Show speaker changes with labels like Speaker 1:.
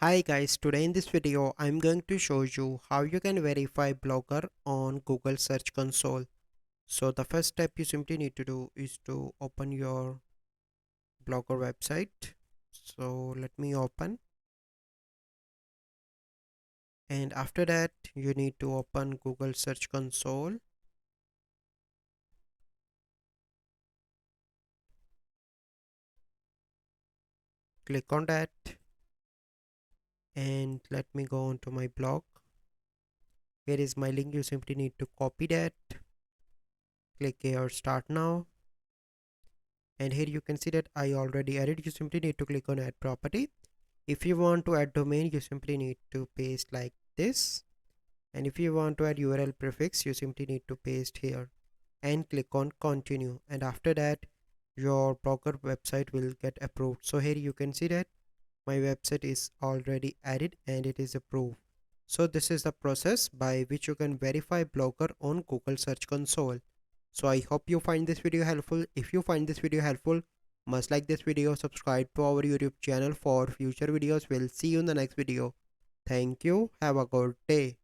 Speaker 1: Hi guys, today in this video I'm going to show you how you can verify Blogger on Google Search Console. So the first step you simply need to do is to open your Blogger website. So let me open, and after that you need to open Google Search Console. Click on that and let me go on to my blog. Here is my link. You simply need to copy that. Click here, start now, and here you can see that I already added. You simply need to click on add property. If you want to add domain, you simply need to paste like this, and if you want to add URL prefix, you simply need to paste here and click on continue, and after that your Blogger website will get approved. So here you can see that my website is already added and it is approved. So this is the process by which you can verify Blogger on Google Search Console. So I hope you find this video helpful. If you find this video helpful, must like this video, subscribe to our YouTube channel for future videos. We'll see you in the next video. Thank you. Have a good day.